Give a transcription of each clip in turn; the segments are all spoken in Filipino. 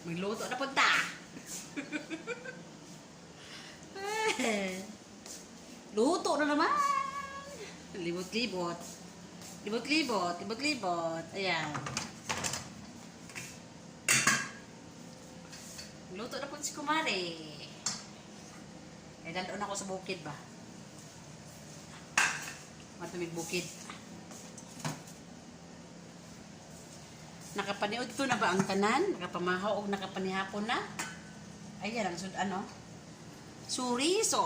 Magluto na punta. Luto na naman. Libot-libot. Libot-libot. Libot-libot. Ayan. Luto na po si Kumare. Eh, daloon ako sa bukid ba? Matumig bukid. Nakapaniod ko na ba ang tanan? Nakapamahaw o nakapanihapon na? Ayan, ang ano? Suriso.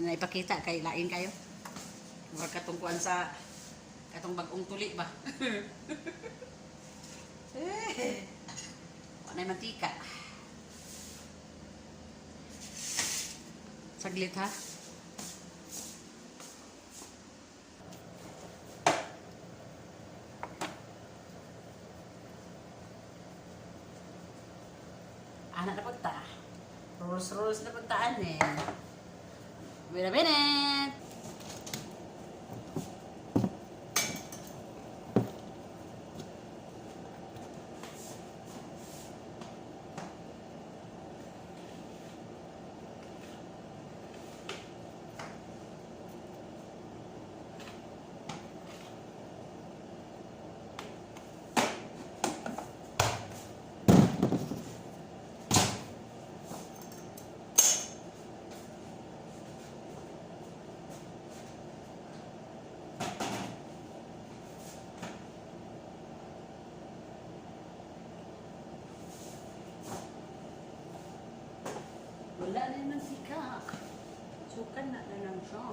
Naipakita kay lain kayo. Murag katungkuan sa katong bagong tuli ba? Wala na mantika. Saglit ha. Anak na pagta. Rolls na pagtaan eh. Wait a minute. Wala na yung mantika. Sukan na lang siya.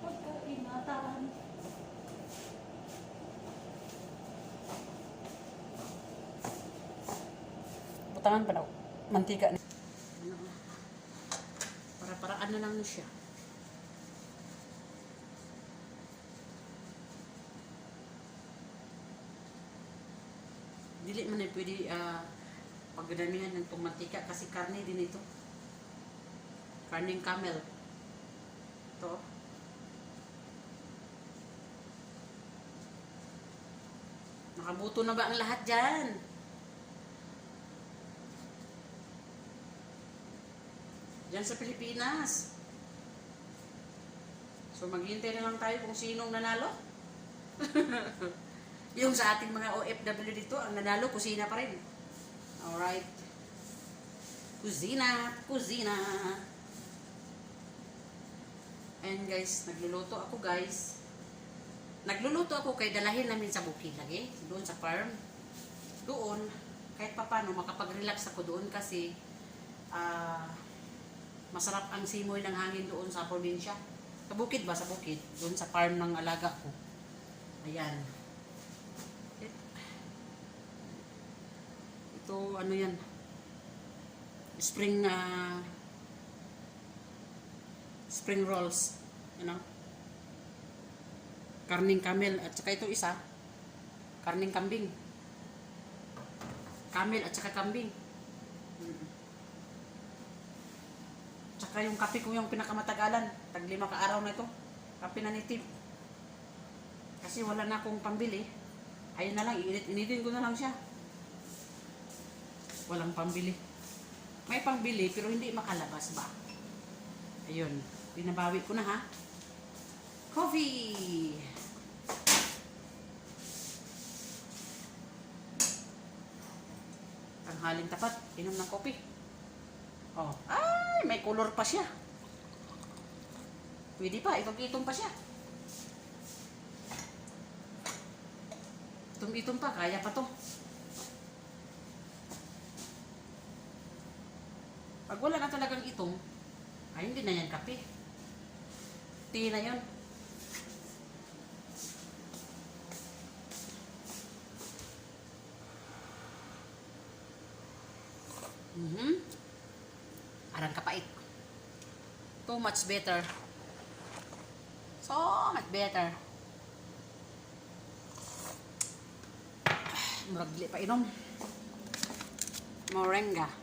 Pagkaingatan. Butangan pa daw. Mantika. Para-paraan na lang siya. Dili man na pwede pagdamihan ng mantika kasi karne din ito. Karneng camel. Ito. Nakabuto na ba ang lahat dyan? Diyan sa Pilipinas. So maghintay na lang tayo kung sinong nanalo. Yung sa ating mga OFW dito, ang nanalo, kusina pa rin. Alright. Kusina. And guys, nagluluto ako guys. Nagluluto ako kay dalahin namin sa bukid lagi. Doon sa farm. Doon, kahit pa paano, makapag-relax ako doon kasi masarap ang simoy ng hangin doon sa probinsya. Sa bukid ba? Sa bukid. Doon sa farm ng alaga ko. Ayan. Ito, ano yan? Spring rolls. You know? Karning camel. At saka ito isa. Karning kambing. Camel at saka kambing. Tsaka yung kape ko yung pinakamatagalan. Tag 5 ka-araw na ito. Kape na native. Kasi wala na akong pambili. Ayun na lang, initin ko na lang siya. Walang pambili. May pambili pero hindi makalabas ba? Ayun. Binabawi ko na ha. Coffee! Tanghaling tapat. Inom ng coffee. Oh. Ay! May color pa siya. Pwede pa. Itong-itong pa siya. Itong-itong pa. Kaya pa to. Pag wala na talagang itong, ay hindi na yan kape. Tea na yun. Arang kapait. Too much better. So much better. Muragli pa inom. Moringa.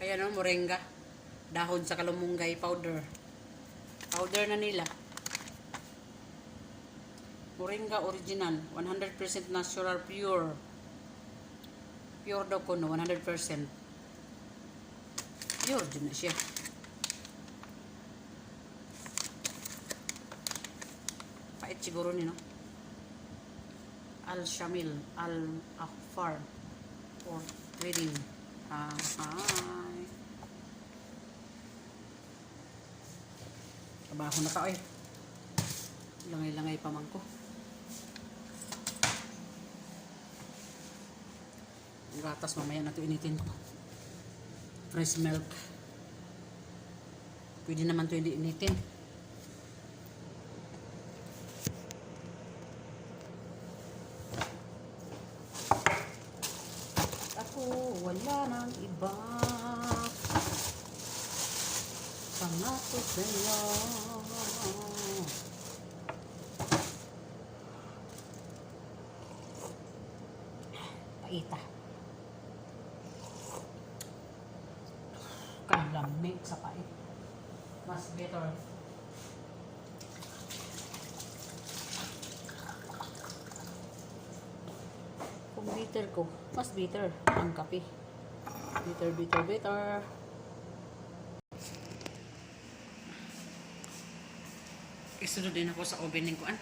Kaya no, moringa. Dahon sa kalumunggay powder. Powder na nila. Moringa original, 100% natural, pure. Pure daw ko no, 100%. Pure din na siya. Pait siguro ni no. Al-Shamil, Al-Akfar for trading. Hi. Trabaho na ka, oy. Langay-langay pa man ko. Ang gatas mamaya na ito initin ko. Fresh milk. Pwede naman ito hindi initin. Ako wala nang iba. Pangako sa'yo. Paita. Lamig sa pait. Mas better. Kung bitter ko, mas bitter ang kape. Bitter, bitter, bitter. Isunod din ako sa oven ng kuan.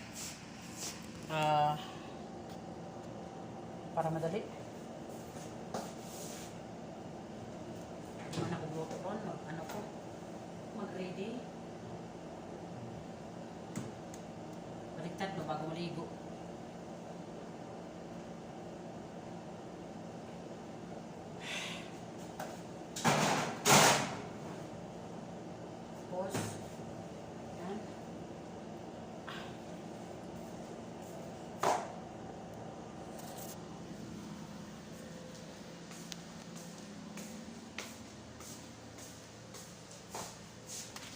Para madali. Ano ko luto ron, ano ko, mag-ready. Baliktad no, bago maligo. Tapos, yan.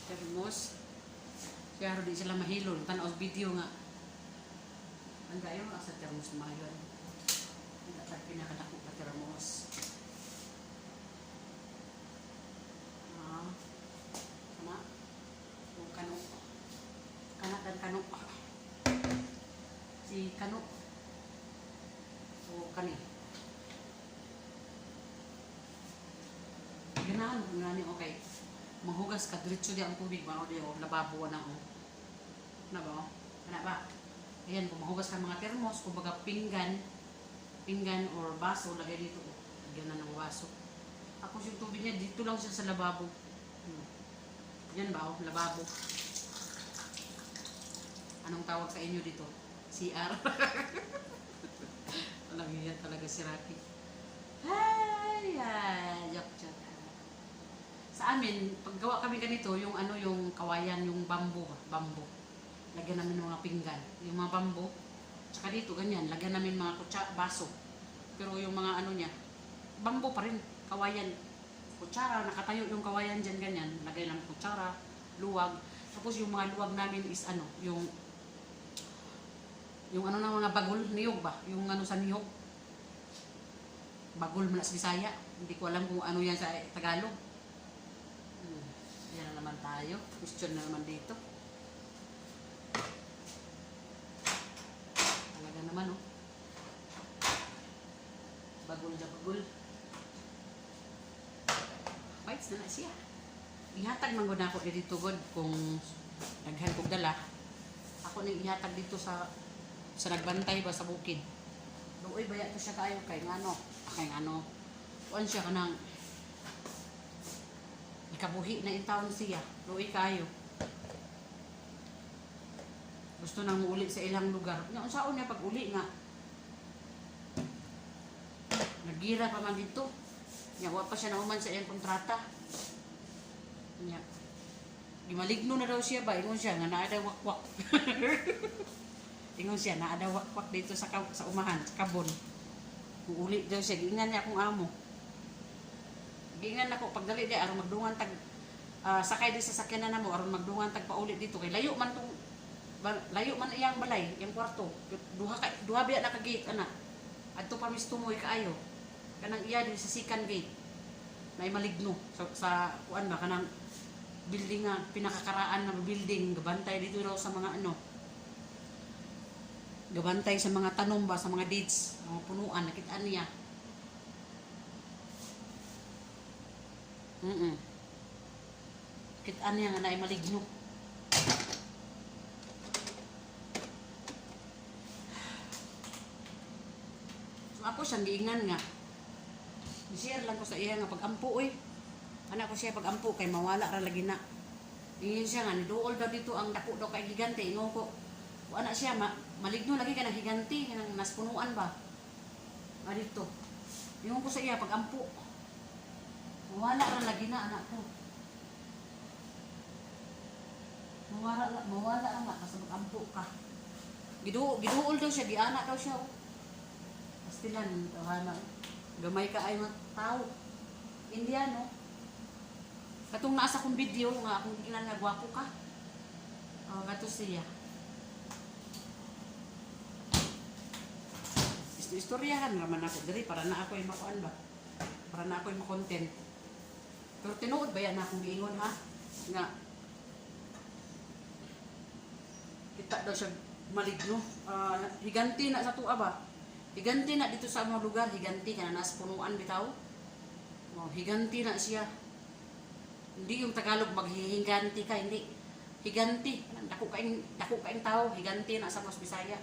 Termos. Kaya di sila mahilon. Tanaw video nga. Ang gayo nga sa termos na mahilon. Ang dapat pinakadako na termos. Sama. Yung kano. Kanak dan kano. Si kano. So, kani. Ganahan mo nga ni okay. Manghugas ka, diretso di ang tubig, mao di o, lababo na o. Na ba o? Ano ba? Ayan, kung manghugas ka mga termos, kumbaga pinggan or baso, lagay dito o. Lagyan na ng baso. Tapos yung tubig niya, dito lang siya sa lababo. Yan ba o? Lababo. Anong tawag sa inyo dito? CR? Walang yan talaga si Rocky. Ay, joke. Sa amin, paggawa kami ganito, yung ano, yung kawayan, yung bamboo. Lagyan namin mga pinggan. Yung mga bamboo. Tsaka dito, ganyan. Lagyan namin mga baso. Pero yung mga ano niya, bamboo pa rin. Kawayan. Kutsara, nakatayo yung kawayan dyan, ganyan. Lagay lang kutsara, luwag. Tapos yung mga luwag namin is ano, yung ano ng mga bagol, niyog ba? Yung ano sa niyog. Bagol man sa Bisaya. Hindi ko alam kung ano yan sa Tagalog. Yan na naman tayo. Question na naman dito. Talaga naman, oh. Bagol na bagol. Bites na siya. Ihatag man na ako dito, God, kung naghan kong dala. Ako nang ihatag dito sa nagbantay ba sa bukid. Doon, baya to siya kayo kay ngano. Kuan siya kanang ikabuhi na in town siya. Luoy kayo. Gusto nang muuli sa ilang lugar. Nga unsaon niya pag uli nga. Nagira pa man dito. Nga wa pa siya nauman sa iyang kontrata. Nga. Gimaligno na daw siya ba? Ingon siya nga naa daw wakwak. Ingon siya naa daw wakwak dito sa umahan, sa kabon. Uli daw siya. Giingan niya akong amo. Gingan ako pagdali di aron magdungan tag sakay di sa sakyanan namo aron magdungan tag pauli dito kay layo man iyang balay, iyang kwarto. Duha biya na ka gate ana. Adto pa mistumoy kaayo. Kanang iya di sa second gate. Nay maligno sa kuan ba kanang building nga pinakakaraan na building gabantay dito raw sa mga ano. Gabantay sa mga tanom ba, sa mga dates, mga punuan, nakita niya. Nakita niya nga na maligno. So ako siyang giingan nga. I-share lang ko sa iya nga pag-ampo eh. Anak ko siya pag-ampo kay mawala ra lagi na. Ingin siya nga, niduol daw dito ang dako daw kay gigante. Ingo ko, anak siya, maligno lagi ka ng higanti, ng naspunuan ba? Dito. Ingo ko sa iya, pag-ampo. Mawala ra lagi na, anak ko. Mawala ra nga, kasi pag-ampo ka. Giduol daw siya, giana daw siya. Pastilan, tawhana. Gamay ka ay mga tao. Indiano. Katong nasa kong video nga akong giingnan nga gwapo ka. Gato siya. Istoryahan naman ako diri para na ako ay makuan ba. Para na ako ay makontent. Pero tinuod ba yan akong giingon ha? Nga kita daw siya maligno. Higanti na sa tuwa ba? Higanti na dito sa mga lugar, higanti ka na nasa punuan bitaw. Higanti na siya. Hindi yung Tagalog maghihiganti ka, hindi. Higanti. Dako kaing tao, higanti na sa mas Bisaya.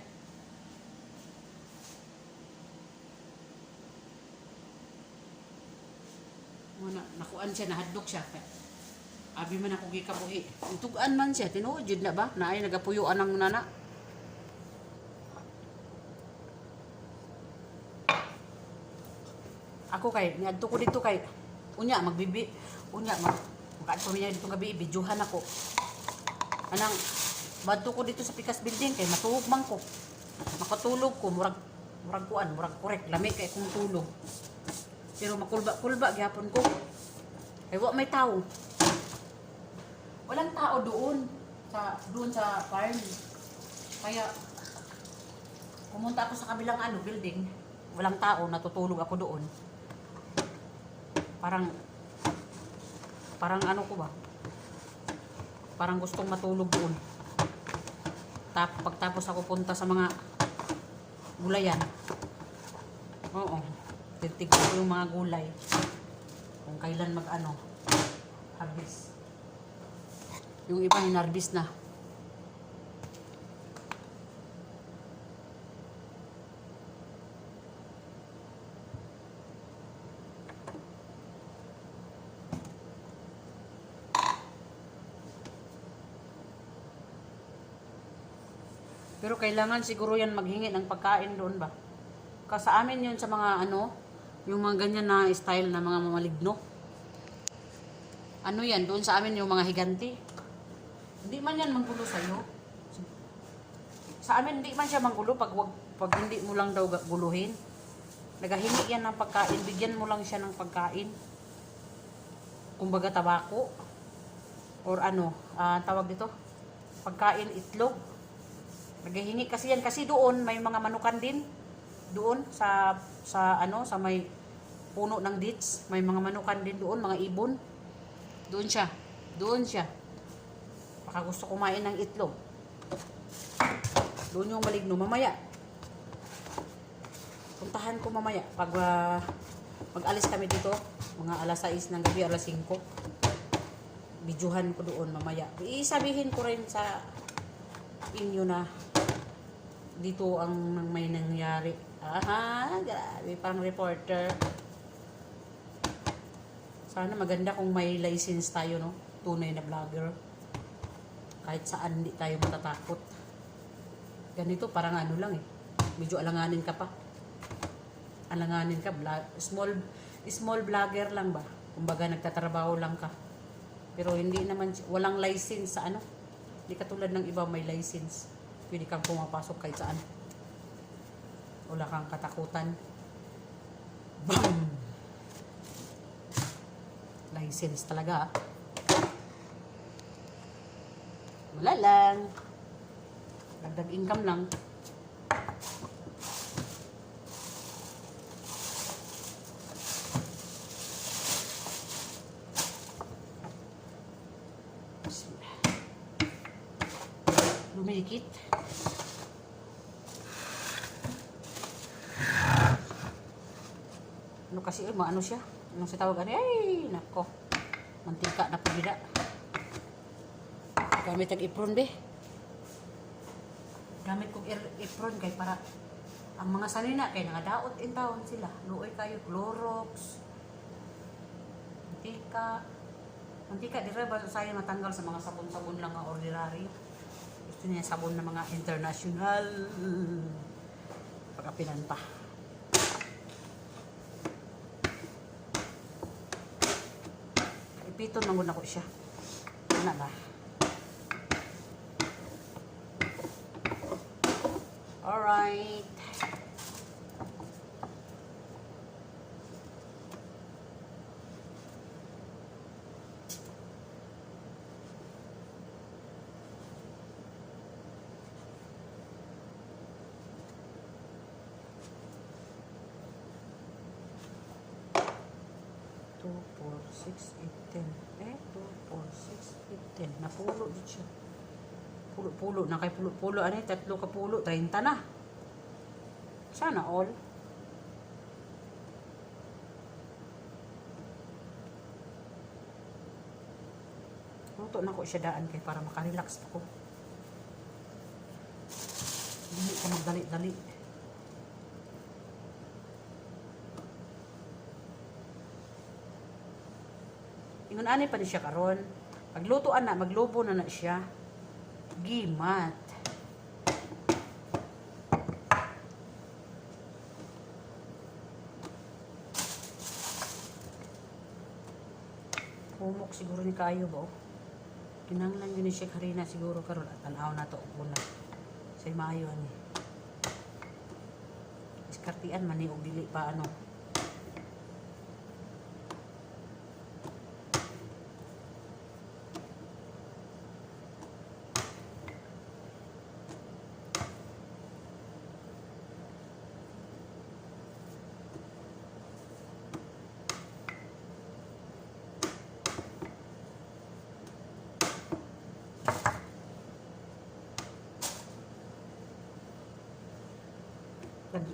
Nakuan siya, nahadlok siya. Abi man ako gikabuhi. Tugan man siya, tinuod jud na ba? Naay nagapuyuan ang nana. Ako kay, niadto ko dito kay unya magbibi, unya magkaadto niya dito gabi bidyuhan ako. Anang badto ko dito sa Pikas building kay matuog man ko. Makatulog ko murag korek lami kay kung tulog. Pero makulba gyapon ko. Kay wa may tao. Walang tao doon sa farm. Kaya pumunta ako sa kabilang building. Walang tao, natutulog ako doon. Parang ano ko ba? Parang gustong matulog doon. Pagtapos ako punta sa mga gulayan. Oo. Titignan ko yung mga gulay. Kung kailan harvest. Yung iba hinarvest na. Pero kailangan siguro yan maghingi ng pagkain doon ba? Kasi sa amin yun sa mga yung mga ganyan na style na mga mamaligno. Yan, doon sa amin yung mga higanti. Hindi man yan manggulo sa'yo. Sa amin hindi man siya manggulo pag hindi mo lang daw guluhin. Nagahingi yan ng pagkain, bigyan mo lang siya ng pagkain. Kumbaga tabako. Or tawag dito? Pagkain, itlog. Naghihingi kasi yan kasi doon may mga manukan din doon sa may puno ng dates, may mga manukan din doon, mga ibon. Doon siya. Baka gusto kumain ng itlog. Doon yung maligno mamaya. Puntahan ko mamaya pag mag-alis kami dito, mga alas 6 ng gabi, alas 5. Bidyuhan ko doon mamaya. Isabihin ko rin sa inyo na dito ang may nangyari. Grabe, pang reporter. Sana maganda kung may license tayo, no? Tunay na vlogger. Kahit saan hindi tayo matatakot. Ganito, parang lang eh. Medyo alanganin ka pa. Alanganin ka, small vlogger lang ba? Kumbaga nagtatrabaho lang ka. Pero hindi naman, walang license sa Hindi katulad ng iba may license. Pwede kang pumapasok kahit saan. Wala kang katakutan. Boom! License talaga. Wala lang. Dagdag income lang. Lumikit. Ano kasi, maano siya? Anong sa tawag? Ay, nako. Mantika na pagida. Gamit ang apron, be. Gamit kong apron kay para ang mga sanina kay nangadaot in town sila. Luoy kayo, Clorox, mantika. Mantika, di rin ba saya matanggal sa mga sabon-sabon lang ang ordinary. Gusto niya sabon na mga international. Pagkapinan pa. Ipiton lang muna ko siya. Ano ba? Alright. Two, four, six, 8, 10. 2, 4, 6, 8, 10. Napulo din siya. Pulo-pulo. Na kay pulo-pulo. Ano yung tatlo ka pulo? 30 na. Sana all. Luto na ko siya daan kay para makarelax ako. Hindi ka magdali-dali. Ingon ani pa ni siya karon. Paglutoan na, maglobo na siya. Gimat. Humok siguro ni kayo ba? Kinanglan yun siya harina siguro karon at tanaw na to una. Say maayo ani. Iskartian man ni og dili pa ano.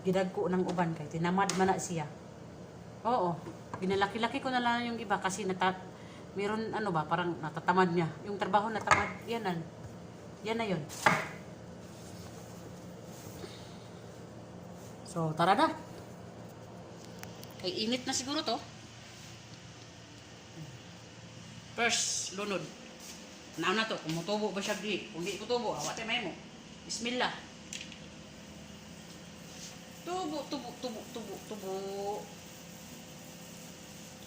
Gidagko ng uban kay tinamad man na siya. Oo, ginalaki-laki ko na lang yung iba kasi meron ano ba, parang natatamad niya. Yung trabaho natamad, yan na yun. So, tara na. Kay init na siguro to. First, lunod. Naaw na to, kung mutubo ba siya di. Kung di kutubo, awate may mo. Bismillah. Tubo, tubo, tubo, tubo, tubo.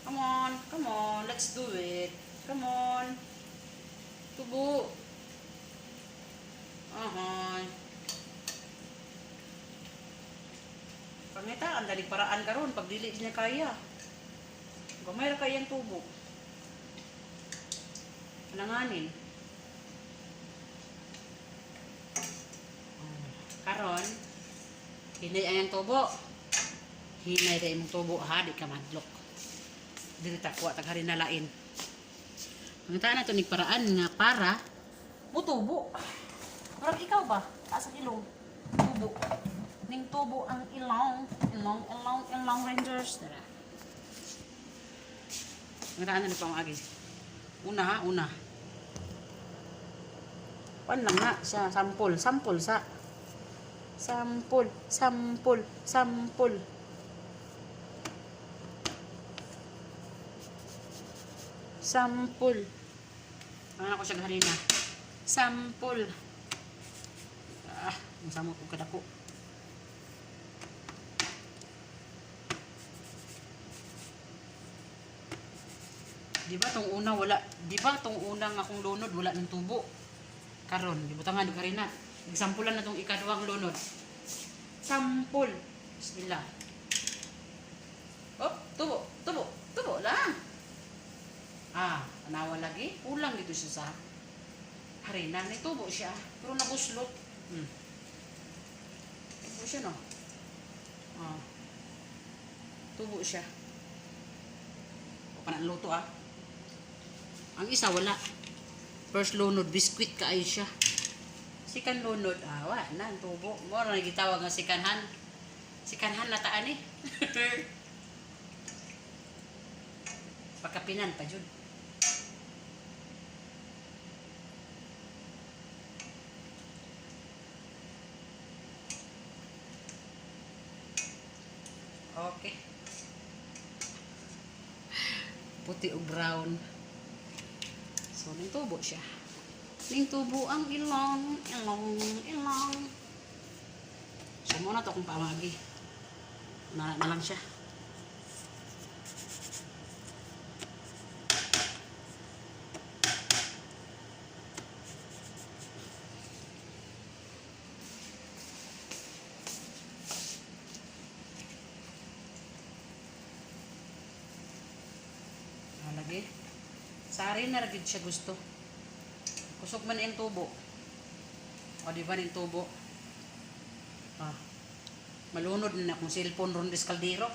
Come on, let's do it. Come on. Tubo. Pangita, ang dalig paraan karon pag dili niya kaya. Gamay ra kayang tubo. Alanganin. Karon, hinay ayang tubo. Hinay rin mong tubo ha, di ka madlok. Dili takwa taghari na lain. Ang na to ni paraan nga para mutubo. Parang ikaw ba? Asa ilong? Tubo. Ning tubo ang ilong rangers. Dara. Ang na ni pang agi. Una ha, una. Pan lang na siya sampol sa sampol. Ano ko siya harina? Sampol. Masama ko kadako. Diba tong una wala, diba tong unang akong lunod wala ng tubo. Karon, gibutangan og harina. Example na tong ikaduhang lunod. Sampol. Bismillah. Oh, tubo lang. Anawa lagi. Kulang dito siya sa harina. May tubo siya. Pero nabuslot. Tubo siya, no? Tubo siya. O pa na luto, Ang isa, wala. First lunod, biskuit kaayo siya. Second lunod, wala na, tubo. Mora na gitawag nga sikanhan. Sikanhan na taan Pakapinan pa jud. Okay. Puti o brown. So, ning tubo siya. Ning tubo ang ilong. So, muna to kung pamagi. Na lang siya. Lagi. Sari na ragid siya gusto. Kusog man yung tubo. O di ba yung tubo? Ah. Malunod na akong cellphone ron des kaldero.